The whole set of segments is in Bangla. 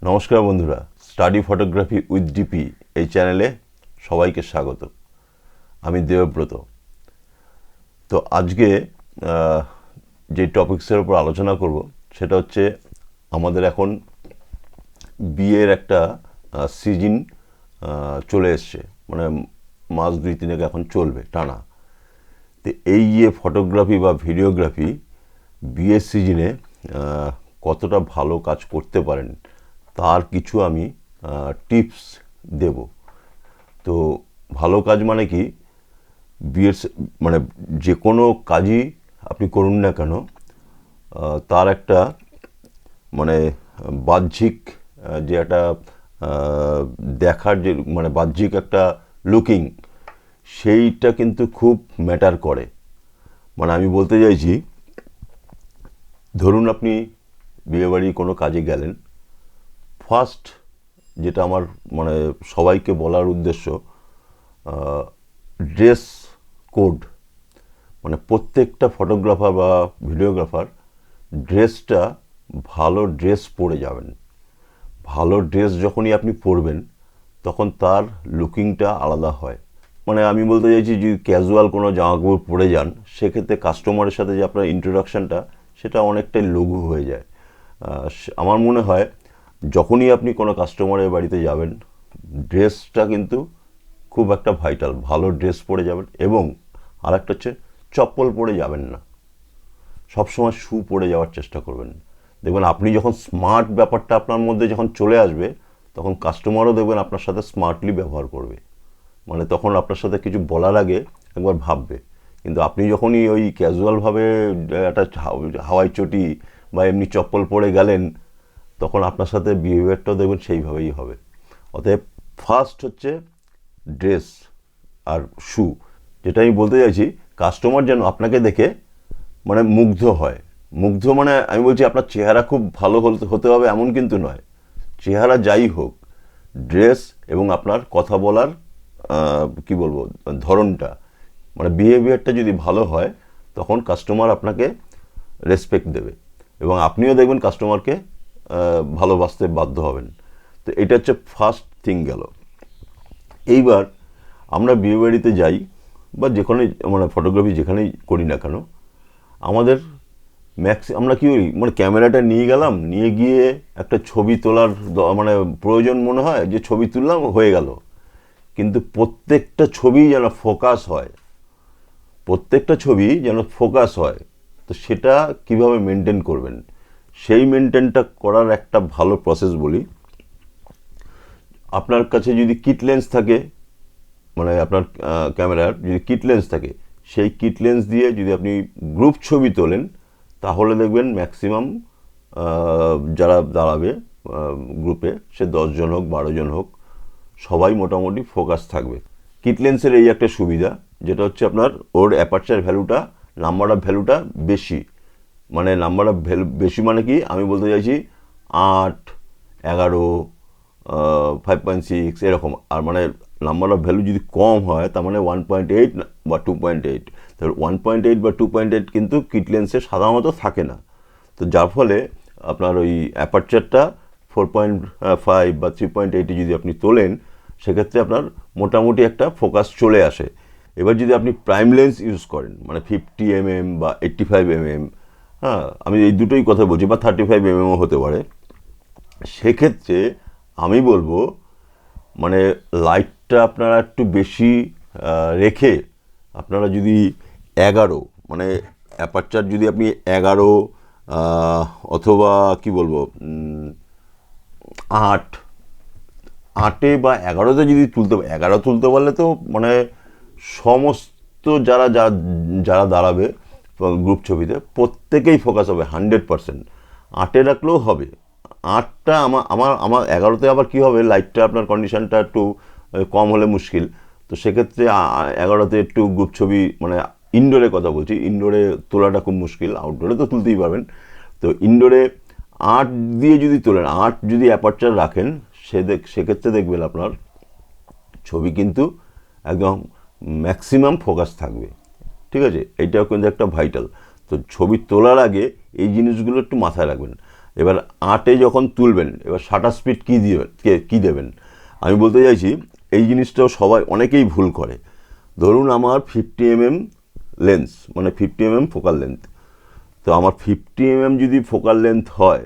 নমস্কার বন্ধুরা, স্টাডি ফটোগ্রাফি উইথ ডিপি এই চ্যানেলে সবাইকে স্বাগত। আমি দেবব্রত। তো আজকে যে টপিকসের উপর আলোচনা করব সেটা হচ্ছে আমাদের এখন বিয়ের একটা সিজন চলে এসছে, মানে মাস 2-3 এখন চলবে টানা। তো এই যে ফটোগ্রাফি বা ভিডিওগ্রাফি বিয়ের সিজনে কতটা ভালো কাজ করতে পারেন তার কিছু আমি টিপস দেব। তো ভালো কাজ মানে কি, বিয়ের মানে যে কোনো কাজই আপনি করুন না কেন তার একটা মানে বাহ্যিক যে একটা দেখার যে মানে বাহ্যিক একটা লুকিং, সেইটা কিন্তু খুব ম্যাটার করে। মানে আমি বলতে চাইছি, ধরুন আপনি বিয়েবাড়ি কোনো কাজে গেলেন, ফার্স্ট যেটা আমার মানে সবাইকে বলার উদ্দেশ্য, ড্রেস কোড। মানে প্রত্যেকটা ফটোগ্রাফার বা ভিডিওগ্রাফার ড্রেসটা ভালো ড্রেস পরে যাবেন। ভালো ড্রেস যখনই আপনি পরবেন তখন তার লুকিংটা আলাদা হয়। মানে আমি বলতে চাইছি, যদি ক্যাজুয়াল কোনো জামা কাপড় পরে যান সেক্ষেত্রে কাস্টমারের সাথে যে আপনার ইন্ট্রোডাকশানটা সেটা অনেকটাই লঘু হয়ে যায়। আমার মনে হয় যখনই আপনি কোনো কাস্টমারের বাড়িতে যাবেন, ড্রেসটা কিন্তু খুব একটা ভাইটাল। ভালো ড্রেস পরে যাবেন, এবং আরেকটা হচ্ছে চপ্পল পরে যাবেন না, সবসময় শু পরে যাওয়ার চেষ্টা করবেন। দেখবেন আপনি যখন স্মার্ট ব্যাপারটা আপনার মধ্যে যখন চলে আসবে তখন কাস্টমারও দেখবেন আপনার সাথে স্মার্টলি ব্যবহার করবে। মানে তখন আপনার সাথে কিছু বলার আগে একবার ভাববে। কিন্তু আপনি যখনই ওই ক্যাজুয়ালভাবে একটা হাওয়াই চটি বা এমনি চপ্পল পরে গেলেন তখন আপনার সাথে বিহেভিয়ারটাও দেখবেন সেইভাবেই হবে। অতএব ফার্স্ট হচ্ছে ড্রেস আর শু। যেটা আমি বলতে চাইছি, কাস্টমার যেন আপনাকে দেখে মানে মুগ্ধ হয়। মুগ্ধ মানে আমি বলছি আপনার চেহারা খুব ভালো হতে হবে এমন কিন্তু নয়। চেহারা যাই হোক, ড্রেস এবং আপনার কথা বলার কি বলবো ধরনটা, মানে বিহেভিয়ারটা যদি ভালো হয় তখন কাস্টমার আপনাকে রেসপেক্ট দেবে, এবং আপনিও দেখবেন কাস্টমারকে ভালোবাসতে বাধ্য হবেন। তো এটা হচ্ছে ফার্স্ট থিং গেল। এইবার আমরা বিয়েবাড়িতে যাই বা যেখানে মানে ফটোগ্রাফি যেখানেই করি না কেন, আমাদের আমরা কী করি, মানে ক্যামেরাটা নিয়ে গেলাম, নিয়ে গিয়ে একটা ছবি তোলার মানে প্রয়োজন মনে হয় যে ছবি তুললাম হয়ে গেল। কিন্তু প্রত্যেকটা ছবি যেন ফোকাস হয়, প্রত্যেকটা ছবি যেন ফোকাস হয়। তো সেটা কিভাবে মেনটেন করবেন, সেই মেনটেনটা করার একটা ভালো প্রসেস বলি। আপনার কাছে যদি কিট লেন্স থাকে, মানে আপনার ক্যামেরার যদি কিট লেন্স থাকে, সেই কিট লেন্স দিয়ে যদি আপনি গ্রুপ ছবি তোলেন তাহলে দেখবেন ম্যাক্সিমাম যারা দাঁড়াবে গ্রুপে, সে 10 জন হোক 12 জন হোক, সবাই মোটামুটি ফোকাস থাকবে। কিট লেন্সের এই একটা সুবিধা, যেটা হচ্ছে আপনার ওর অ্যাপারচার ভ্যালুটা, নাম্বার অফ ভ্যালুটা বেশি। মানে নাম্বার অফ ভ্যালু বেশি মানে কি আমি বলতে চাইছি, 8, 11, 5.6 এরকম। আর মানে নাম্বার অফ ভ্যালু যদি কম হয় তার মানে 1.8 বা 2.8। তাহলে 1.8 বা 2.8 কিন্তু কিট লেন্সে সাধারণত থাকে না। তো যার ফলে আপনার ওই অ্যাপারচারটা 4.5 বা 3.8 যদি আপনি তোলেন সেক্ষেত্রে আপনার মোটামুটি একটা ফোকাস চলে আসে। এবার যদি আপনি প্রাইম লেন্স ইউজ করেন, মানে 50 mm বা 85 mm, হ্যাঁ আমি এই দুটোই কথা বলছি, বা 35 mmও হতে পারে, সেক্ষেত্রে আমি বলবো মানে লাইটটা আপনারা একটু বেশি রেখে আপনারা যদি 11, মানে অ্যাপারচার যদি আপনি 11 অথবা কি বলবো 8, 8 বা 11-তে যদি 11 তুলতে পারলে তো মানে সমস্ত যারা যারা যারা দাঁড়াবে গ্রুপ ছবিতে প্রত্যেকেই ফোকাস হবে 100%। 8-এ রাখলেও হবে। 8টা আমার আমার আমার 11-তে আবার কী হবে, লাইটটা আপনার কন্ডিশনটা একটু কম হলে মুশকিল। তো সেক্ষেত্রে 11-তে একটু গ্রুপ ছবি, মানে ইনডোরে কথা বলছি, ইনডোরে তোলাটা খুব মুশকিল, আউটডোরে তো তুলতেই পারবেন। তো ইনডোরে 8 দিয়ে যদি তোলেন, 8 যদি অ্যাপারচার রাখেন, সেক্ষেত্রে দেখবেন আপনার ছবি কিন্তু একদম ম্যাক্সিমাম ফোকাস থাকবে। ঠিক আছে, এইটাও কিন্তু একটা ভাইটাল। তো ছবি তোলার আগে এই জিনিসগুলো একটু মাথায় রাখবেন। এবার 8-এ যখন তুলবেন, এবার শাটার স্পিড কী দেবেন আমি বলতে চাইছি, এই জিনিসটাও সবাই অনেকেই ভুল করে। ধরুন আমার 50 mm লেন্স, মানে 50 mm ফোকাল লেন্থ, তো আমার 50 mm যদি ফোকাল লেন্থ হয়,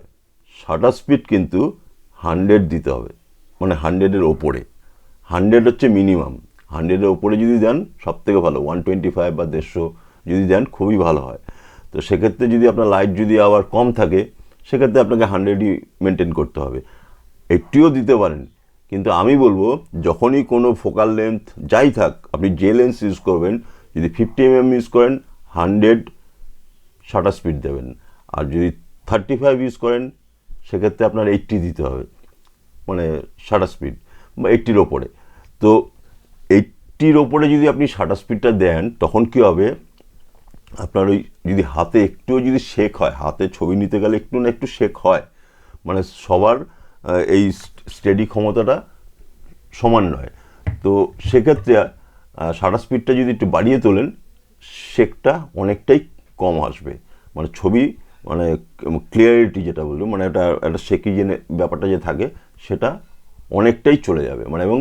শাটার স্পিড কিন্তু 100 দিতে হবে, মানে 100-এর ওপরে। 100 হচ্ছে মিনিমাম, 100-এর ওপরে যদি দেন সব থেকে ভালো, 125 বা 150 যদি দেন খুবই ভালো হয়। তো সেক্ষেত্রে যদি আপনার লাইট যদি আবার কম থাকে, সেক্ষেত্রে আপনাকে 100-ই মেনটেন করতে হবে। 80-ও দিতে পারেন, কিন্তু আমি বলবো যখনই কোনো ফোকাল লেন্থ যাই থাক, আপনি যে লেন্স ইউজ করবেন, যদি 50 mm ইউজ করেন 100 শাটার স্পিড দেবেন, আর যদি 35 ইউজ করেন সেক্ষেত্রে আপনার 80 দিতে হবে, মানে শাটার স্পিড, বা 80-র ওপরে। তো 80-র ওপরে যদি আপনি শাটার স্পিডটা দেন, তখন কী হবে, আপনার ওই যদি হাতে একটুও যদি শেক হয়, হাতে ছবি নিতে গেলে একটু না একটু শেক হয়, মানে সবার এই স্টেডি ক্ষমতাটা সমান নয়। তো সেক্ষেত্রে শাটার স্পিডটা যদি একটু বাড়িয়ে তোলেন, শেকটা অনেকটাই কম আসবে, মানে ছবি, মানে ক্লিয়ারিটি যেটা বলবো, মানে একটা শেকি যে ব্যাপারটা যে থাকে সেটা অনেকটাই চলে যাবে, মানে এবং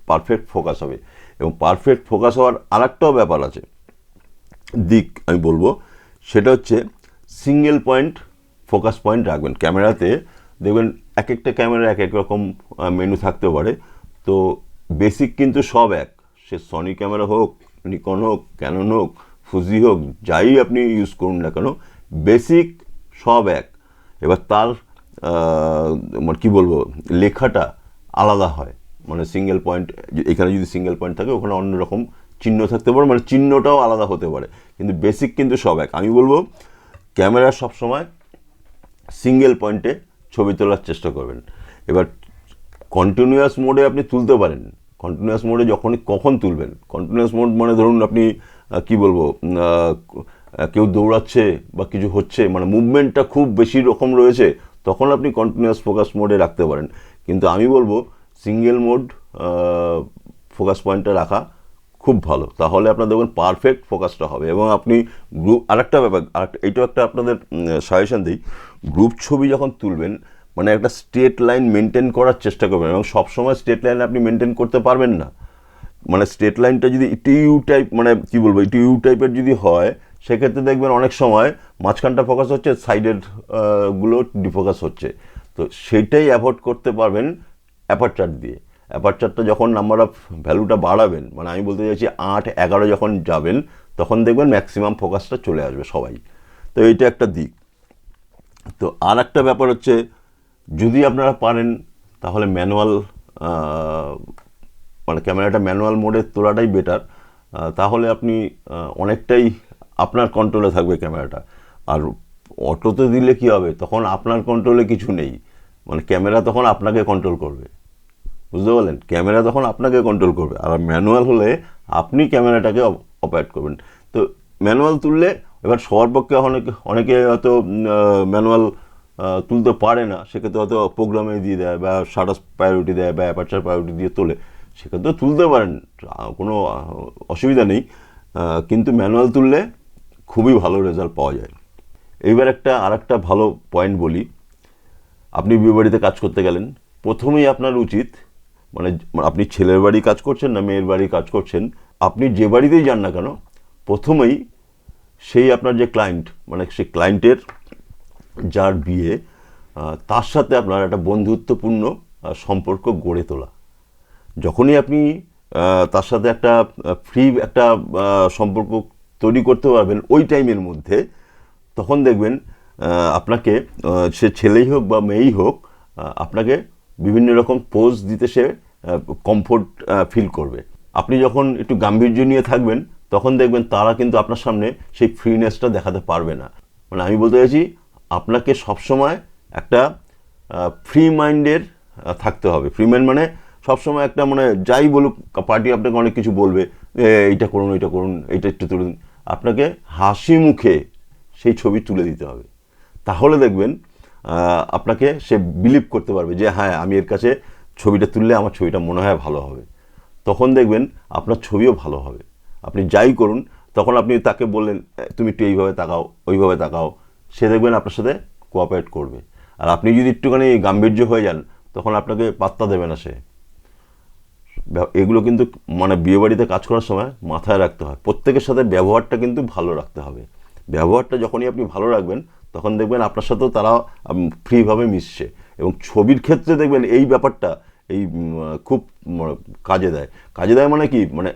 পারফেক্ট ফোকাস হবে। এবং পারফেক্ট ফোকাস হওয়ার আরেকটাও ব্যাপার আছে, দিক আমি বলবো, সেটা হচ্ছে সিঙ্গেল পয়েন্ট ফোকাস পয়েন্ট রাখবেন ক্যামেরাতে। দেখবেন এক একটা ক্যামেরা এক এক রকম মেনু থাকতে পারে, তো বেসিক কিন্তু সব এক, সে সনি ক্যামেরা হোক, নিকন হোক, ক্যানন হোক, ফুজি হোক, যাই আপনি ইউজ করুন না কেন, বেসিক সব এক। এবার তার মানে কী বলবো, লেখাটা আলাদা হয়, মানে সিঙ্গেল পয়েন্ট, এখানে যদি সিঙ্গেল পয়েন্ট থাকে ওখানে অন্যরকম চিহ্ন থাকতে পারে, মানে চিহ্নটাও আলাদা হতে পারে, কিন্তু বেসিক কিন্তু সব এক। আমি বলবো ক্যামেরা সবসময় সিঙ্গেল পয়েন্টে ছবি তোলার চেষ্টা করবেন। এবার কন্টিনিউয়াস মোডে আপনি তুলতে পারেন, কন্টিনিউয়াস মোডে কখন তুলবেন, কন্টিনিউয়াস মোড মানে ধরুন আপনি কি বলবো, কেউ দৌড়াচ্ছে বা কিছু হচ্ছে, মানে মুভমেন্টটা খুব বেশি রকম রয়েছে, তখন আপনি কন্টিনিউয়াস ফোকাস মোডে রাখতে পারেন। কিন্তু আমি বলবো সিঙ্গেল মোড ফোকাস পয়েন্টটা রাখা খুব ভালো, তাহলে আপনার দেখবেন পারফেক্ট ফোকাসটা হবে। এবং আপনি গ্রুপ, আরেকটা ব্যাপার, এইটাও একটা আপনাদের সাজেশন দিই, গ্রুপ ছবি যখন তুলবেন, মানে একটা স্ট্রেট লাইন মেনটেন করার চেষ্টা করবেন, এবং সবসময় স্ট্রেট লাইন আপনি মেনটেন করতে পারবেন না, মানে স্ট্রেট লাইনটা যদি একটু ইউ টাইপ, মানে কী বলবো, একটু ইউ টাইপের যদি হয়, সেক্ষেত্রে দেখবেন অনেক সময় মাঝখানটা ফোকাস হচ্ছে, সাইডের গুলো ডিফোকাস হচ্ছে। তো সেটাই অ্যাভয়েড করতে পারবেন অ্যাপারচার দিয়ে। অ্যাপারচারটা যখন নাম্বার অফ ভ্যালুটা বাড়াবেন, মানে আমি বলতে চাইছি 8-11 যখন যাবেন, তখন দেখবেন ম্যাক্সিমাম ফোকাসটা চলে আসবে সবাই। তো এইটা একটা দিক। তো আর একটা ব্যাপার হচ্ছে, যদি আপনারা পারেন তাহলে ম্যানুয়াল, মানে ক্যামেরাটা ম্যানুয়াল মোডে তোলাটাই বেটার, তাহলে আপনি অনেকটাই আপনার কন্ট্রোলে থাকবে ক্যামেরাটা। আর অটোতে দিলে কি হবে, তখন আপনার কন্ট্রোলে কিছু নেই, মানে ক্যামেরা তখন আপনাকে কন্ট্রোল করবে, বুঝতে পারলেন, ক্যামেরা তখন আপনাকে কন্ট্রোল করবে। আর ম্যানুয়াল হলে আপনি ক্যামেরাটাকে অপারেট করবেন। তো ম্যানুয়াল তুললে, এবার সবার পক্ষে অনেকে হয়তো ম্যানুয়াল তুলতে পারে না, সেক্ষেত্রে হয়তো প্রোগ্রামে দিয়ে দেয়, বা শাটার প্রায়োরিটি দেয়, বা অ্যাপারচার প্রায়োরিটি দিয়ে তোলে, সেক্ষেত্রে তুলতে পারেন, কোনো অসুবিধা নেই, কিন্তু ম্যানুয়াল তুললে খুবই ভালো রেজাল্ট পাওয়া যায়। এইবার আর একটা ভালো পয়েন্ট বলি, আপনি বিয়ে বাড়িতে কাজ করতে গেলেন, প্রথমেই আপনার উচিত, মানে আপনি ছেলের বাড়ি কাজ করছেন না মেয়ের বাড়ি কাজ করছেন, আপনি যে বাড়িতেই যান না কেন, প্রথমেই সেই আপনার যে ক্লায়েন্ট, মানে সেই ক্লায়েন্টের যার বিয়ে, তার সাথে আপনার একটা বন্ধুত্বপূর্ণ সম্পর্ক গড়ে তোলা। যখনই আপনি তার সাথে একটা ফ্রি একটা সম্পর্ক তৈরি করতে পারবেন ওই টাইমের মধ্যে, তখন দেখবেন আপনাকে, সে ছেলেই হোক বা মেয়েই হোক, আপনাকে বিভিন্ন রকম পোজ দিতে সে কমফোর্ট ফিল করবে। আপনি যখন একটু গাম্ভীর্য নিয়ে থাকবেন, তখন দেখবেন তারা কিন্তু আপনার সামনে সেই ফ্রিনেসটা দেখাতে পারবে না। মানে আমি বলতে চাইছি, আপনাকে সবসময় একটা ফ্রি মাইন্ডের থাকতে হবে। ফ্রি মাইন্ড মানে সবসময় একটা, মানে যাই বলুক পার্টি আপনাকে অনেক কিছু বলবে, এইটা করুন, এইটা করুন, এইটা একটু তুলুন, আপনাকে হাসি মুখে সেই ছবি তুলে দিতে হবে। তাহলে দেখবেন আপনাকে সে বিলিভ করতে পারবে যে হ্যাঁ, আমি এর কাছে ছবিটা তুললে আমার ছবিটা মনে হয় ভালো হবে। তখন দেখবেন আপনার ছবিও ভালো হবে। আপনি যাই করুন, তখন আপনি তাকে বললেন তুমি একটু এইভাবে তাকাও, ওইভাবে তাকাও, সে দেখবেন আপনার সাথে কোঅপারেট করবে। আর আপনি যদি একটুখানি গাম্ভীর্য হয়ে যান তখন আপনাকে পাত্তা দেবে না সে। এগুলো কিন্তু মানে বিয়েবাড়িতে কাজ করার সময় মাথায় রাখতে হয়। প্রত্যেকের সাথে ব্যবহারটা কিন্তু ভালো রাখতে হবে। ব্যবহারটা যখনই আপনি ভালো রাখবেন তখন দেখবেন আপনার সাথেও তারা ফ্রিভাবে মিশছে। এবং ছবির ক্ষেত্রে দেখবেন এই ব্যাপারটা এই খুব কাজে দেয়। কাজে দেয় মানে কি, মানে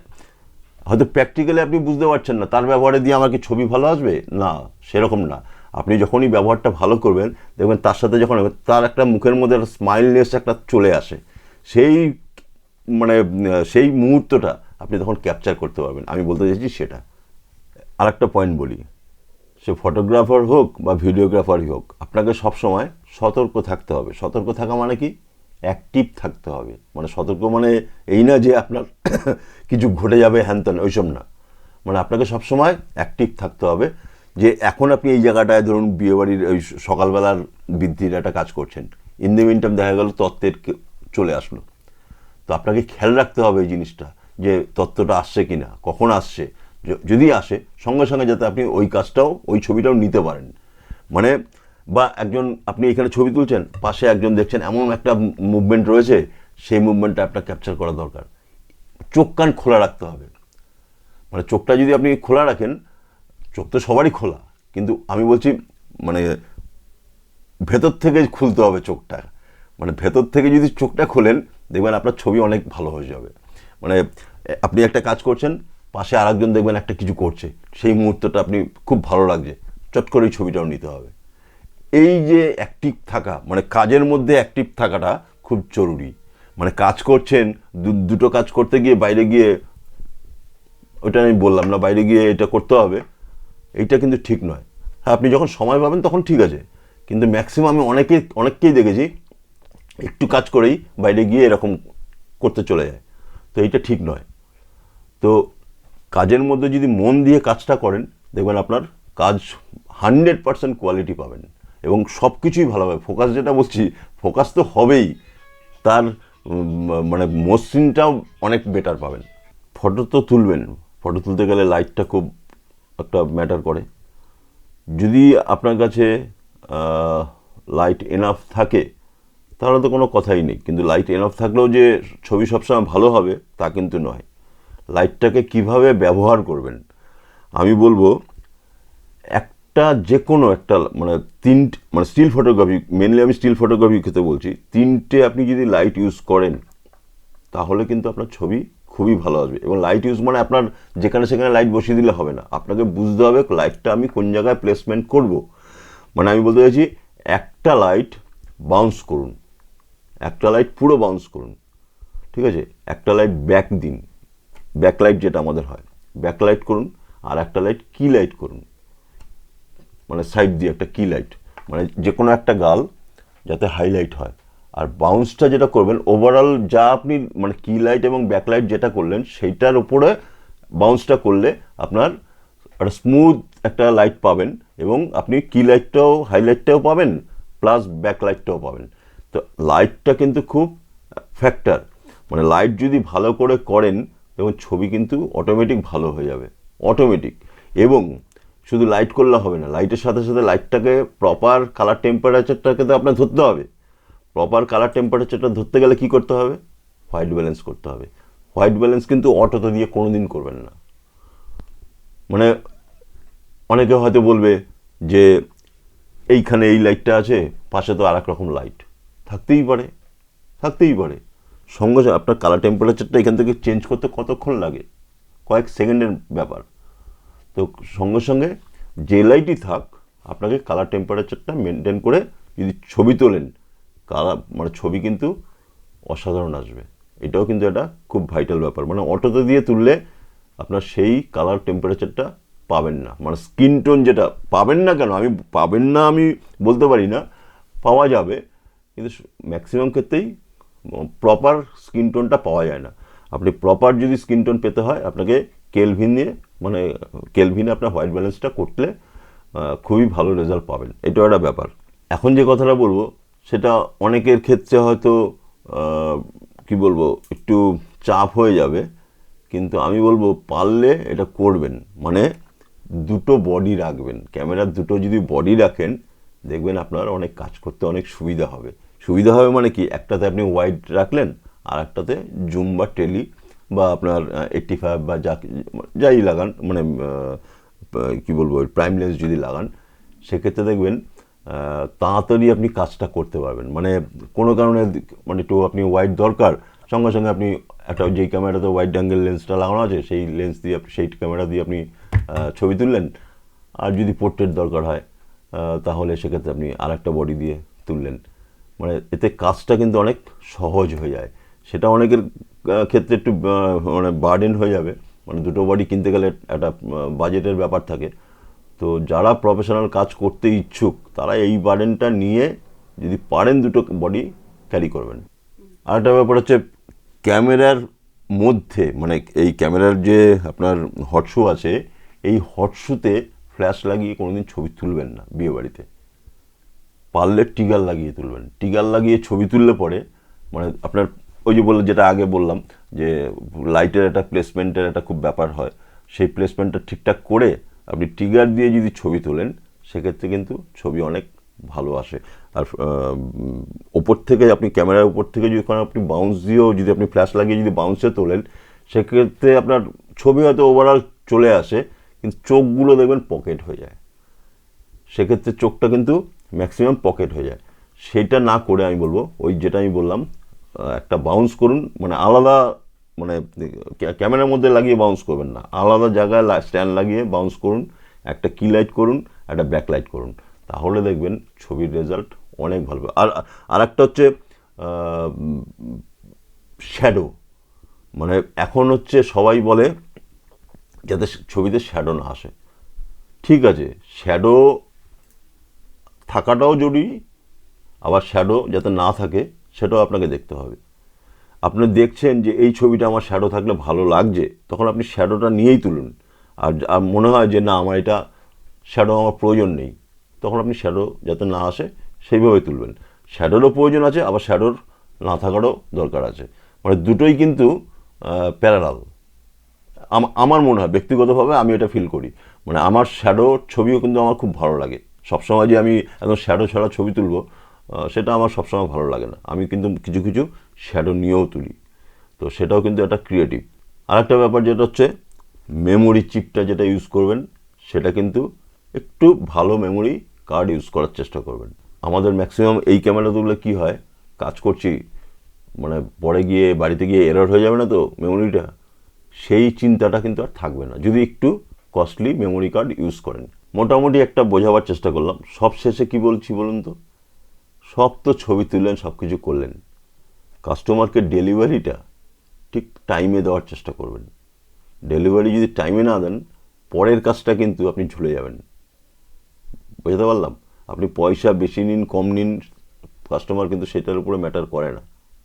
হয়তো প্র্যাকটিক্যালি আপনি বুঝতে পারছেন না তার ব্যবহারে দিয়ে আমার কি ছবি ভালো আসবে, না সেরকম না। আপনি যখনই ব্যবহারটা ভালো করবেন দেখবেন তার সাথে যখন তার একটা মুখের মধ্যে একটা স্মাইলনেস একটা চলে আসে, সেই মানে সেই মুহূর্তটা আপনি তখন ক্যাপচার করতে পারবেন। আমি বলতে চাইছি সেটা। আর একটা পয়েন্ট বলি, সে ফটোগ্রাফার হোক বা ভিডিওগ্রাফারই হোক, আপনাকে সবসময় সতর্ক থাকতে হবে। সতর্ক থাকা মানে কি, অ্যাক্টিভ থাকতে হবে। মানে সতর্ক মানে এই না যে আপনার কিছু ঘটে যাবে হ্যানত্যান, ওইসব না। মানে আপনাকে সবসময় অ্যাক্টিভ থাকতে হবে। যে এখন আপনি এই জায়গাটায় ধরুন বিয়েবাড়ির ওই সকালবেলার বৃদ্ধির একটা কাজ করছেন, ইন দ্য মিন টাইম দেখা গেল তত্ত্বের চলে আসলো, তো আপনাকে খেয়াল রাখতে হবে এই জিনিসটা যে তত্ত্বটা আসছে কি না, কখন আসছে, যদি আসে সঙ্গে সঙ্গে যাতে আপনি ওই কাজটাও ওই ছবিটাও নিতে পারেন। মানে বা একজন আপনি এখানে ছবি তুলছেন, পাশে একজন দেখছেন এমন একটা মুভমেন্ট রয়েছে, সেই মুভমেন্টটা আপনার ক্যাপচার করা দরকার। চোখ কান খোলা রাখতে হবে। মানে চোখটা যদি আপনি খোলা রাখেন, চোখ তো সবারই খোলা, কিন্তু আমি বলছি মানে ভেতর থেকে খুলতে হবে চোখটা। মানে ভেতর থেকে যদি চোখটা খোলেন দেখবেন আপনার ছবি অনেক ভালো হয়ে যাবে। মানে আপনি একটা কাজ করছেন, পাশে আরেকজন দেখবেন একটা কিছু করছে, সেই মুহূর্তটা আপনি খুব ভালো লাগছে, চট করে ছবিটাও নিতে হবে। এই যে অ্যাক্টিভ থাকা, মানে কাজের মধ্যে অ্যাক্টিভ থাকাটা খুব জরুরি। মানে কাজ করছেন, দুটো কাজ করতে গিয়ে বাইরে গিয়ে, ওইটা আমি বললাম না বাইরে গিয়ে এটা করতে হবে, এইটা কিন্তু ঠিক নয়। হ্যাঁ, আপনি যখন সময় পাবেন তখন ঠিক আছে, কিন্তু ম্যাক্সিমাম আমি অনেককেই দেখেছি একটু কাজ করেই বাইরে গিয়ে এরকম করতে চলে যায়, তো এইটা ঠিক নয়। তো কাজের মধ্যে যদি মন দিয়ে কাজটা করেন দেখবেন আপনার কাজ 100% কোয়ালিটি পাবেন এবং সব কিছুই ভালো হবে। ফোকাস যেটা বলছি, ফোকাস তো হবেই, তার মানে মসৃণটাও অনেক বেটার পাবেন। ফটো তো তুলবেন, ফটো তুলতে গেলে লাইটটা খুব একটা ম্যাটার করে। যদি আপনার কাছে লাইট এনাফ থাকে তাহলে তো কোনো কথাই নেই, কিন্তু লাইট এনাফ থাকলেও যে ছবি সবসময় ভালো হবে তা কিন্তু নয়। লাইটটাকে কিভাবে ব্যবহার করবেন, আমি বলবো একটা যে কোনো একটা মানে মানে স্টিল ফটোগ্রাফি, মেনলি আমি স্টিল ফটোগ্রাফি ক্ষেত্রে বলছি, তিনটে আপনি যদি লাইট ইউজ করেন তাহলে কিন্তু আপনার ছবি খুবই ভালো আসবে। এবং লাইট ইউজ মানে আপনার যেখানে সেখানে লাইট বসিয়ে দিলে হবে না, আপনাকে বুঝতে হবে লাইটটা আমি কোন জায়গায় প্লেসমেন্ট করব। মানে আমি বলতে চাইছি একটা লাইট বাউন্স করুন, একটা লাইট পুরো বাউন্স করুন, ঠিক আছে। একটা লাইট ব্যাক দিন, ব্যাকলাইট যেটা আমাদের হয় ব্যাকলাইট করুন, আর একটা লাইট কি লাইট করুন, মানে সাইড দিয়ে একটা কি লাইট, মানে যে কোনো একটা গাল যাতে হাইলাইট হয়। আর বাউন্সটা যেটা করবেন ওভারঅল যা আপনি মানে কি লাইট এবং ব্যাকলাইট যেটা করলেন সেইটার উপরে বাউন্সটা করলে আপনার একটা স্মুথ একটা লাইট পাবেন এবং আপনি কি লাইটটাও হাইলাইটটাও পাবেন প্লাস ব্যাকলাইটটাও পাবেন। তো লাইটটা কিন্তু খুব ফ্যাক্টর। মানে লাইট যদি ভালো করে করেন এবং ছবি কিন্তু অটোমেটিক ভালো হয়ে যাবে, অটোমেটিক। এবং শুধু লাইট করলে হবে না, লাইটের সাথে সাথে লাইটটাকে প্রপার কালার টেম্পারেচারটাকে তো আপনার ধরতে হবে। প্রপার কালার টেম্পারেচারটা ধরতে গেলে কি করতে হবে, হোয়াইট ব্যালেন্স করতে হবে। হোয়াইট ব্যালেন্স কিন্তু অটোতে দিয়ে কোনোদিন করবেন না। মানে অনেকে হয়তো বলবে যে এইখানে এই লাইটটা আছে, পাশে তো আর এক রকম লাইট থাকতেই পারে, থাকতেই পারে। সঙ্গে সঙ্গে আপনার কালার টেম্পারেচারটা এখান থেকে চেঞ্জ করতে কতক্ষণ লাগে, কয়েক সেকেন্ডের ব্যাপার। তো সঙ্গে সঙ্গে যে লাইটই থাক আপনাকে কালার টেম্পারেচারটা মেনটেন করে যদি ছবি তোলেন, কালার মানে ছবি কিন্তু অসাধারণ আসবে। এটাও কিন্তু একটা খুব ভাইটাল ব্যাপার। মানে অটোতে দিয়ে তুললে আপনার সেই কালার টেম্পারেচারটা পাবেন না, মানে স্কিন টোন যেটা পাবেন না। কেন আমি পাবেন না আমি বলতে পারি না, পাওয়া যাবে, কিন্তু ম্যাক্সিমাম ক্ষেত্রেই প্রপার স্কিন টোনটা পাওয়া যায় না। আপনি প্রপার যদি স্কিন টোন পেতে হয় আপনাকে কেলভিন নিয়ে মানে কেলভিনে আপনার হোয়াইট ব্যালেন্সটা করলে খুবই ভালো রেজাল্ট পাবেন। এটাও একটা ব্যাপার। এখন যে কথাটা বলবো সেটা অনেকের ক্ষেত্রে হয়তো কি বলবো একটু চাপ হয়ে যাবে, কিন্তু আমি বলবো পারলে এটা করবেন। মানে দুটো বডি রাখবেন, ক্যামেরার দুটো যদি বডি রাখেন দেখবেন আপনার অনেক কাজ করতে অনেক সুবিধা হবে। সুবিধা হবে মানে কি, একটাতে আপনি ওয়াইড রাখলেন আর একটাতে জুম বা টেলি বা আপনার 85 বা যাই লাগান, মানে কি বলবো, প্রাইম লেন্স যদি লাগান, সেক্ষেত্রে দেখবেন তাড়াতাড়ি আপনি কাজটা করতে পারবেন। মানে কোনো কারণে মানে একটু আপনি ওয়াইড দরকার, সঙ্গে সঙ্গে আপনি একটা যেই ক্যামেরাতে ওয়াইড অ্যাঙ্গেল লেন্সটা লাগানো আছে সেই লেন্স দিয়ে সেই ক্যামেরা দিয়ে আপনি ছবি তুললেন। আর যদি পোর্ট্রেট দরকার হয় তাহলে সেক্ষেত্রে আপনি আর একটা বডি দিয়ে তুললেন। মানে এতে কাজটা কিন্তু অনেক সহজ হয়ে যায়। সেটা অনেকের ক্ষেত্রে একটু মানে বার্ডেন হয়ে যাবে, মানে দুটো বডি কিনতে গেলে একটা বাজেটের ব্যাপার থাকে। তো যারা প্রফেশনাল কাজ করতে ইচ্ছুক তারা এই বার্ডেনটা নিয়ে যদি পারেন দুটো বডি ক্যারি করবেন। আর একটা ব্যাপার হচ্ছে ক্যামেরার মধ্যে, মানে এই ক্যামেরার যে আপনার হট শু আছে, এই হট শুতে ফ্ল্যাশ লাগিয়ে কোনোদিন ছবি তুলবেন না বিয়ে বাড়িতে। পারলে টিগার লাগিয়ে তুলবেন। টিগার লাগিয়ে ছবি তুললে পরে মানে আপনার ওই যে বললাম, যেটা আগে বললাম যে লাইটের একটা প্লেসমেন্টের একটা খুব ব্যাপার হয়, সেই প্লেসমেন্টটা ঠিকঠাক করে আপনি টিগার দিয়ে যদি ছবি তোলেন সেক্ষেত্রে কিন্তু ছবি অনেক ভালো আসে। আর ওপর থেকে আপনি ক্যামেরার উপর থেকে যদি আপনি বাউন্স দিয়েও যদি আপনি ফ্ল্যাশ লাগিয়ে যদি বাউন্সে তোলেন, সেক্ষেত্রে আপনার ছবি হয়তো ওভারঅল চলে আসে, কিন্তু চোখগুলো দেখবেন পকেট হয়ে যায়। সেক্ষেত্রে চোখটা কিন্তু ম্যাক্সিমাম পকেট হয়ে যায়। সেটা না করে আমি বলবো ওই যেটা আমি বললাম, একটা বাউন্স করুন, মানে আলাদা, মানে ক্যামেরার মধ্যে লাগিয়ে বাউন্স করবেন না, আলাদা জায়গায় স্ট্যান্ড লাগিয়ে বাউন্স করুন, একটা কি লাইট করুন, একটা ব্যাক লাইট করুন, তাহলে দেখবেন ছবির রেজাল্ট অনেক ভালো। আর একটা হচ্ছে শ্যাডো। মানে এখন হচ্ছে সবাই বলে যাতে ছবিতে শ্যাডো না আসে। ঠিক আছে, শ্যাডো থাকাটাও জরুরি, আবার শ্যাডো যাতে না থাকে সেটাও আপনাকে দেখতে হবে। আপনি দেখছেন যে এই ছবিটা আমার শ্যাডো থাকলে ভালো লাগছে, তখন আপনি শ্যাডোটা নিয়েই তুলুন। আর মনে হয় যে না আমার এটা শ্যাডো আমার প্রয়োজন নেই, তখন আপনি শ্যাডো যাতে না আসে সেইভাবে তুলবেন। শ্যাডোরও প্রয়োজন আছে, আবার শ্যাডোর না থাকারও দরকার আছে, মানে দুটোই কিন্তু প্যারালাল। আমার মনে হয় ব্যক্তিগতভাবে আমি এটা ফিল করি। মানে আমার শ্যাডো ছবিও কিন্তু আমার খুব ভালো লাগে। সবসময় যে আমি একদম শ্যাডো ছাড়া ছবি তুলবো সেটা আমার সবসময় ভালো লাগে না। আমি কিন্তু কিছু কিছু শ্যাডো নিয়েও তুলি, তো সেটাও কিন্তু একটা ক্রিয়েটিভ। আর একটা ব্যাপার যেটা হচ্ছে মেমোরি চিপটা যেটা ইউজ করবেন সেটা কিন্তু একটু ভালো মেমোরি কার্ড ইউজ করার চেষ্টা করবেন। আমাদের ম্যাক্সিমাম এই ক্যামেরাগুলো কী হয়, কাজ করছি মানে পরে গিয়ে বাড়িতে গিয়ে এরর হয়ে যাবে না তো মেমোরিটা, সেই চিন্তাটা কিন্তু আর থাকবে না যদি একটু কস্টলি মেমোরি কার্ড ইউজ করেন। মোটামুটি একটা বোঝাবার চেষ্টা করলাম। সব শেষে কি বলছি বলুন তো, সব তো ছবি তুললেন, সব কিছু করলেন, কাস্টমারকে ডেলিভারিটা ঠিক টাইমে দেওয়ার চেষ্টা করবেন। ডেলিভারি যদি টাইমে না দেন, পরের কাজটা কিন্তু আপনি ঝুলে যাবেন। বুঝতে পারলাম? আপনি পয়সা বেশি নিন কম নিন, কাস্টমার কিন্তু সেটার উপরে ম্যাটার করে না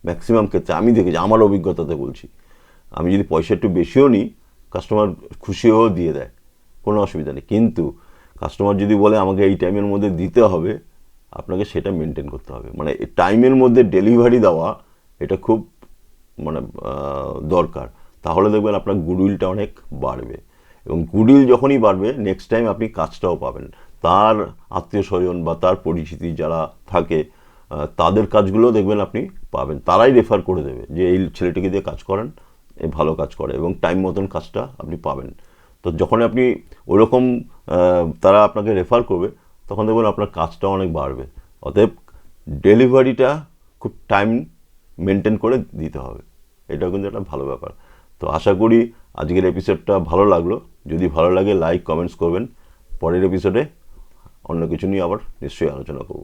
ম্যাক্সিমাম ক্ষেত্রে। আমি দেখেছি, আমার অভিজ্ঞতাতে বলছি, আমি যদি পয়সা একটু বেশিও নিই, কাস্টমার খুশি হয়েও দিয়ে দেয়, কোনো অসুবিধা নেই। কিন্তু কাস্টমার যদি বলে আমাকে এই টাইমের মধ্যে দিতে হবে, আপনাকে সেটা মেনটেন করতে হবে। মানে টাইমের মধ্যে ডেলিভারি দেওয়া এটা খুব মানে দরকার। তাহলে দেখবেন আপনার গুডউইলটা অনেক বাড়বে, এবং গুডউইল যখনই বাড়বে নেক্সট টাইম আপনি কাজটাও পাবেন। তার আত্মীয় স্বজন বা তার পরিচিতি যারা থাকে তাদের কাজগুলো দেখবেন আপনি পাবেন, তারাই রেফার করে দেবে যে এই ছেলেটিকে দিয়ে কাজ করেন, এ ভালো কাজ করে, এবং টাইম মতন কাজটা আপনি পাবেন। তো যখন আপনি ওইরকম তারা আপনাকে রেফার করবে, তখন দেখবেন আপনার কাজটা অনেক বাড়বে। অতএব ডেলিভারিটা খুব টাইম মেনটেন করে দিতে হবে, এটাও কিন্তু একটা ভালো ব্যাপার। তো আশা করি আজকের এপিসোডটা ভালো লাগলো। যদি ভালো লাগে লাইক কমেন্টস করবেন। পরের এপিসোডে অন্য কিছু নিয়ে আবার নিশ্চয়ই আলোচনা করব।